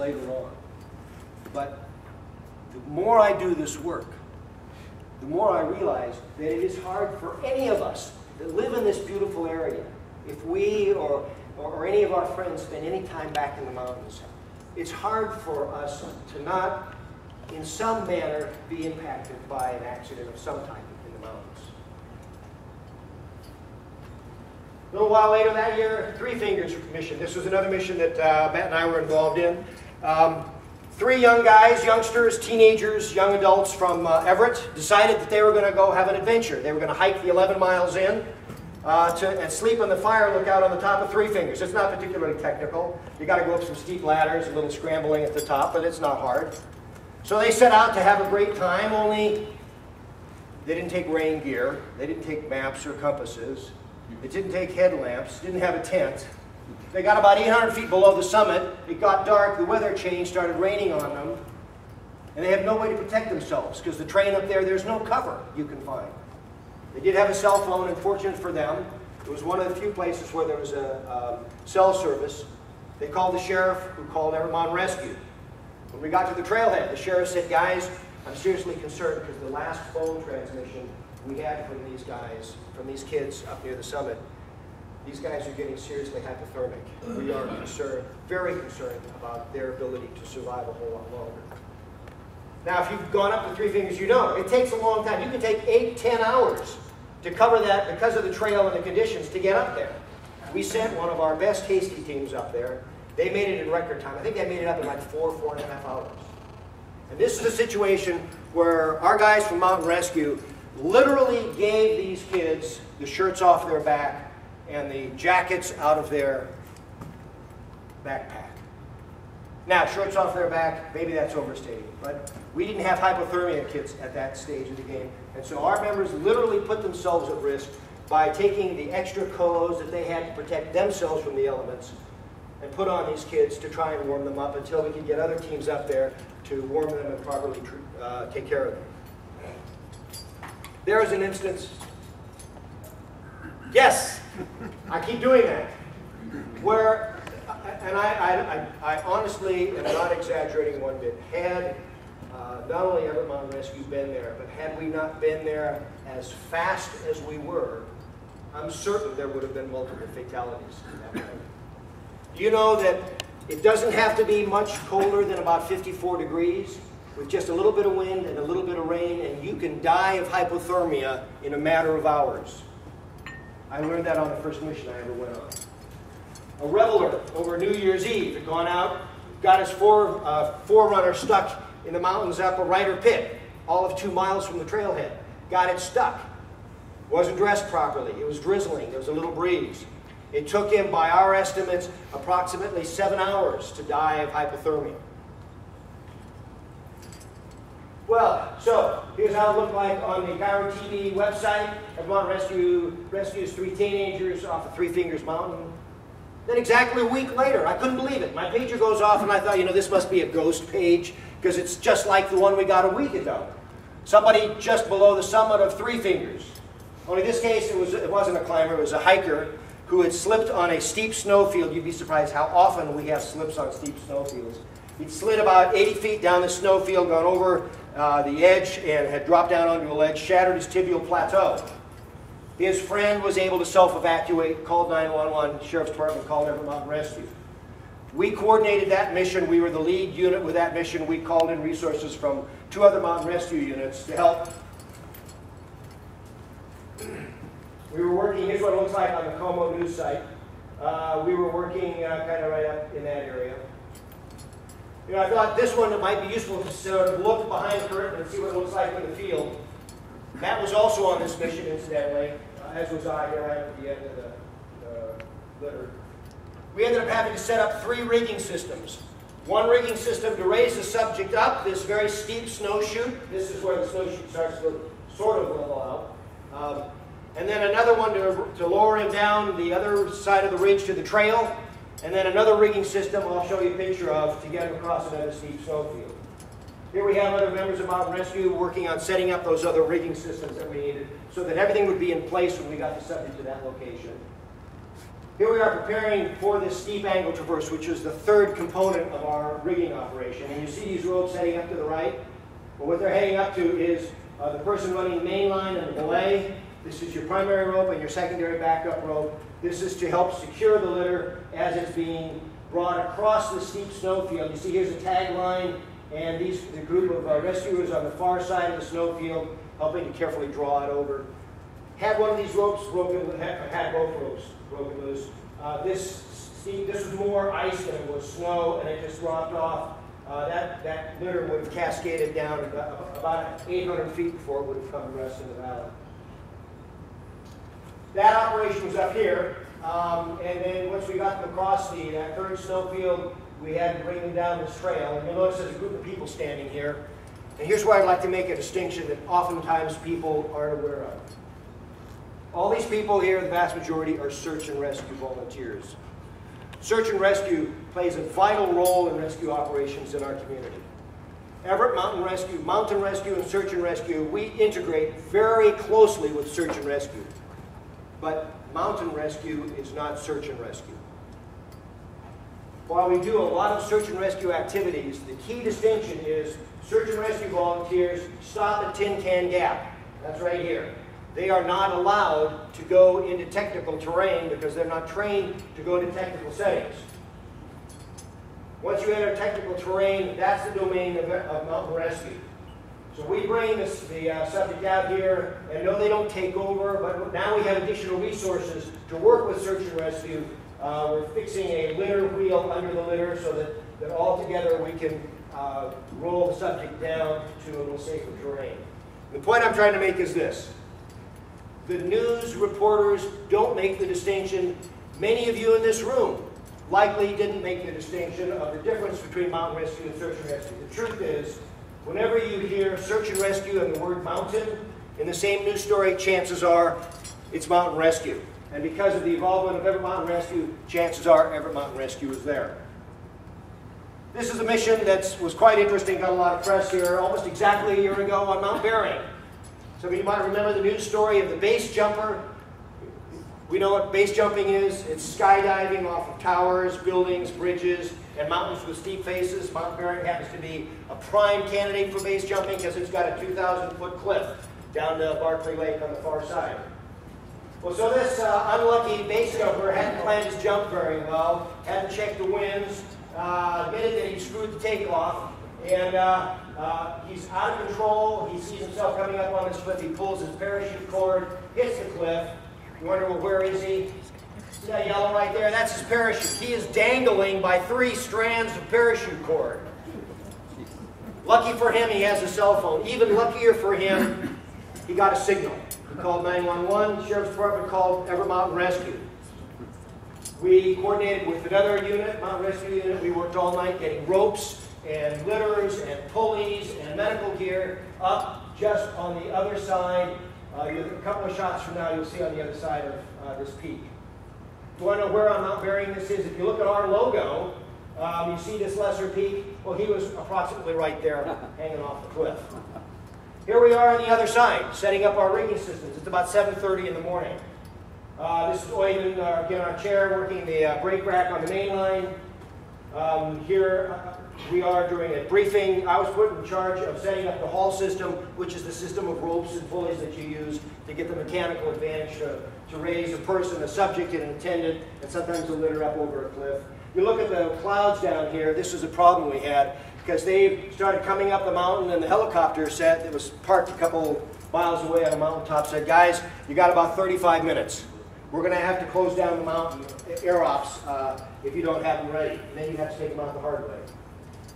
later on. But the more I do this work, the more I realize that it is hard for any of us that live in this beautiful area. If we or any of our friends spend any time back in the mountains, it's hard for us to not, in some manner, be impacted by an accident of some type in the mountains. A little while later that year, Three Fingers mission. This was another mission that Matt and I were involved in. Three young guys, youngsters, teenagers, young adults from Everett decided that they were going to go have an adventure. They were going to hike the 11 miles in and sleep on the fire lookout on the top of Three Fingers. It's not particularly technical. You got to go up some steep ladders, a little scrambling at the top, but it's not hard. So they set out to have a great time, only they didn't take rain gear. They didn't take maps or compasses. They didn't take headlamps, didn't have a tent. They got about 800 feet below the summit. It got dark, the weather changed, started raining on them. And they have no way to protect themselves because the terrain up there, there's no cover you can find. They did have a cell phone, and fortunate for them, it was one of the few places where there was a cell service. They called the sheriff, who called Everett Mountain Rescue. When we got to the trailhead, the sheriff said, "Guys, I'm seriously concerned because the last phone transmission we had from these guys, from these kids up near the summit, these guys are getting seriously hypothermic. We are concerned, very concerned about their ability to survive a whole lot longer." Now, if you've gone up to Three Fingers, you know it takes a long time. You can take 8–10 hours to cover that because of the trail and the conditions to get up there. We sent one of our best Hasty teams up there. They made it in record time. I think they made it up in like 4–4.5 hours. And this is a situation where our guys from Mountain Rescue literally gave these kids the shirts off their back and the jackets out of their backpack. Now, shirts off their back, maybe that's overstating, but we didn't have hypothermia kits at that stage of the game. And so our members literally put themselves at risk by taking the extra clothes that they had to protect themselves from the elements and put on these kids to try and warm them up until we could get other teams up there to warm them and properly take care of them. There is an instance. Yes, I keep doing that. Where, and I honestly am not exaggerating one bit, had not only Everett Mountain Rescue been there, but had we not been there as fast as we were, I'm certain there would have been multiple fatalities that night. Do you know that it doesn't have to be much colder than about 54 degrees with just a little bit of wind and a little bit of rain, and you can die of hypothermia in a matter of hours? I learned that on the first mission I ever went on. A reveler over New Year's Eve had gone out, got his forerunner stuck in the mountains up a Ryder Pit, all of 2 miles from the trailhead. Got it stuck. Wasn't dressed properly. It was drizzling. There was a little breeze. It took him, by our estimates, approximately 7 hours to die of hypothermia. Well, so here's how it looked like on the Gyro TV website. Everett Mountain Rescue rescues 3 teenagers off of Three Fingers Mountain. Then exactly a week later, I couldn't believe it. My pager goes off and I thought, you know, this must be a ghost page because it's just like the one we got a week ago. Somebody just below the summit of Three Fingers. Only in this case, it wasn't a climber, it was a hiker who had slipped on a steep snowfield. You'd be surprised how often we have slips on steep snowfields. He'd slid about 80 feet down the snowfield, gone over the edge, and had dropped down onto a ledge, shattered his tibial plateau. His friend was able to self-evacuate, called 911, Sheriff's Department called Everett Mountain Rescue. We coordinated that mission. We were the lead unit with that mission. We called in resources from 2 other mountain rescue units to help. We were working, here's what it looks like on the Como news site. We were working kind of right up in that area. You know, I thought this one might be useful to sort of look behind the curtain and see what it looks like in the field. Matt was also on this mission, incidentally, as was I here right at the end of the litter. We ended up having to set up 3 rigging systems. One rigging system to raise the subject up, this very steep snow chute. This is where the snow chute starts to sort of level out. And then another one to lower him down the other side of the ridge to the trail. And then another rigging system I'll show you a picture of to get him across another steep snowfield. Here we have other members of Mountain Rescue working on setting up those other rigging systems that we needed so that everything would be in place when we got the subject to that location. Here we are preparing for this steep angle traverse, which is the third component of our rigging operation. And you see these ropes heading up to the right. Well, what they're heading up to is the person running the main line and the belay. This is your primary rope and your secondary backup rope. This is to help secure the litter as it's being brought across the steep snowfield. You see here's a tag line, and the group of rescuers on the far side of the snowfield helping to carefully draw it over. Had one of these ropes broken, had both ropes broken loose. This was more ice than it was snow, and it just dropped off. That litter would have cascaded down about 800 feet before it would have come and rested in the valley. That operation was up here, and then once we got them across that third snowfield, we had to bring them down this trail. And you'll notice there's a group of people standing here. And here's where I'd like to make a distinction that oftentimes people aren't aware of. All these people here, the vast majority, are search and rescue volunteers. Search and rescue plays a vital role in rescue operations in our community. Everett Mountain Rescue, and Search and Rescue, we integrate very closely with Search and Rescue. But Mountain Rescue is not Search and Rescue. While we do a lot of search and rescue activities, the key distinction is search and rescue volunteers stop at Tin Can Gap. That's right here. They are not allowed to go into technical terrain because they're not trained to go into technical settings. Once you enter technical terrain, that's the domain of Mountain Rescue. So we bring the subject out here, and no, they don't take over, but now we have additional resources to work with search and rescue. We're fixing a litter wheel under the litter so that all together we can roll the subject down to a little safer terrain. The point I'm trying to make is this. The news reporters don't make the distinction. Many of you in this room likely didn't make the distinction of the difference between mountain rescue and search and rescue. The truth is, whenever you hear search and rescue and the word mountain in the same news story, chances are it's mountain rescue. And because of the involvement of Everett Mountain Rescue, chances are Everett Mountain Rescue is there. This is a mission that was quite interesting, got a lot of press here, almost exactly a year ago on Mount Bering. Some of you might remember the news story of the base jumper. We know what base jumping is. It's skydiving off of towers, buildings, bridges, and mountains with steep faces. Mount Bering happens to be a prime candidate for base jumping because it's got a 2,000-foot cliff down to Barkley Lake on the far side. Well, so this unlucky base jumper hadn't planned his jump very well, hadn't checked the winds, admitted that he screwed the takeoff, and he's out of control. He sees himself coming up on this cliff. He pulls his parachute cord, hits the cliff. You wonder, well, where is he? See that yellow right there? That's his parachute. He is dangling by 3 strands of parachute cord. Lucky for him, he has a cell phone. Even luckier for him, he got a signal. He called 911, Sheriff's Department called Everett Mountain Rescue. We coordinated with another unit, Mountain Rescue Unit. We worked all night getting ropes and litters and pulleys and medical gear up just on the other side. A couple of shots from now, you'll see on the other side of this peak. You want to know where on Mount Bering this is? If you look at our logo, you see this lesser peak. Well, he was approximately right there, hanging off the cliff. Here we are on the other side, setting up our rigging systems. It's about 7:30 in the morning. This is Oyvind, again, our chair, working the brake rack on the main line. Here we are doing a briefing. I was put in charge of setting up the haul system, which is the system of ropes and pulleys that you use to get the mechanical advantage to raise a person, a subject, and an attendant, and sometimes a litter up over a cliff. You look at the clouds down here, this is a problem we had, because they started coming up the mountain, and the helicopter set that was parked a couple miles away on a mountaintop said, guys, you got about 35 minutes. We're going to have to close down the mountain, air ops, if you don't have them ready. And then you have to take them out the hard way.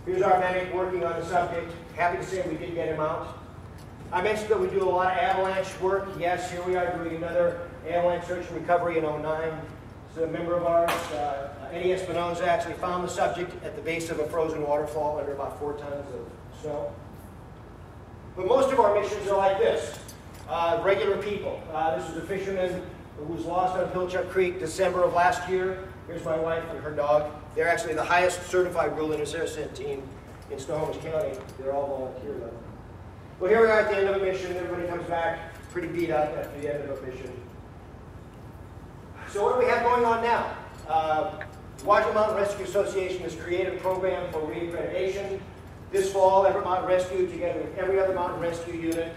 Here's our medic working on the subject. Happy to say we did get him out. I mentioned that we do a lot of avalanche work. Yes, here we are doing another avalanche search and recovery in 2009. This is a member of ours, Eddie Espinoza, actually found the subject at the base of a frozen waterfall under about 4 tons of snow. But most of our missions are like this. Regular people. This is a fisherman who was lost on Pilchuck Creek December of last year. Here's my wife and her dog. They're actually the highest certified wilderness air ascent team in Snohomish County. They're all volunteer though. Well, here we are at the end of a mission. Everybody comes back pretty beat up after the end of a mission. So what do we have going on now? Washington Mountain Rescue Association has created a program for reaccreditation. This fall, Everett Mountain Rescue, together with every other mountain rescue unit,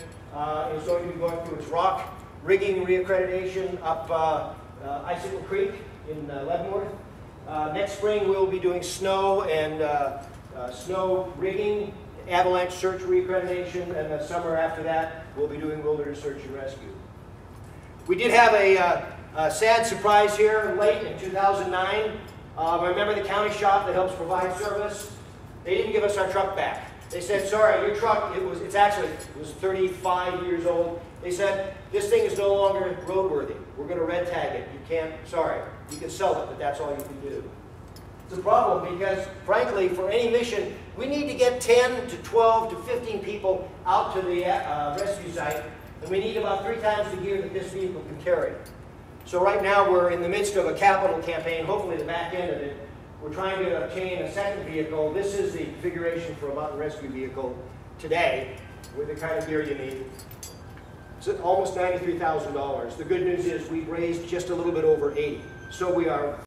is going to be going through its rock rigging reaccreditation up Icicle Creek in Leavenworth. Next spring, we'll be doing snow and snow rigging, avalanche search reaccreditation, and the summer after that, we'll be doing wilderness search and rescue. We did have a sad surprise here late in 2009. Remember the county shop that helps provide service? They didn't give us our truck back. They said, sorry, your truck, it was 35 years old. They said, this thing is no longer roadworthy. We're going to red tag it. You can't, sorry, you can sell it, but that's all you can do. It's a problem because, frankly, for any mission, we need to get 10 to 12 to 15 people out to the rescue site, and we need about 3 times the gear that this vehicle can carry. So right now we're in the midst of a capital campaign, hopefully the back end of it. We're trying to obtain a second vehicle. This is the configuration for a mountain rescue vehicle today with the kind of gear you need. It's almost $93,000. The good news is we've raised just a little bit over $80,000. So we are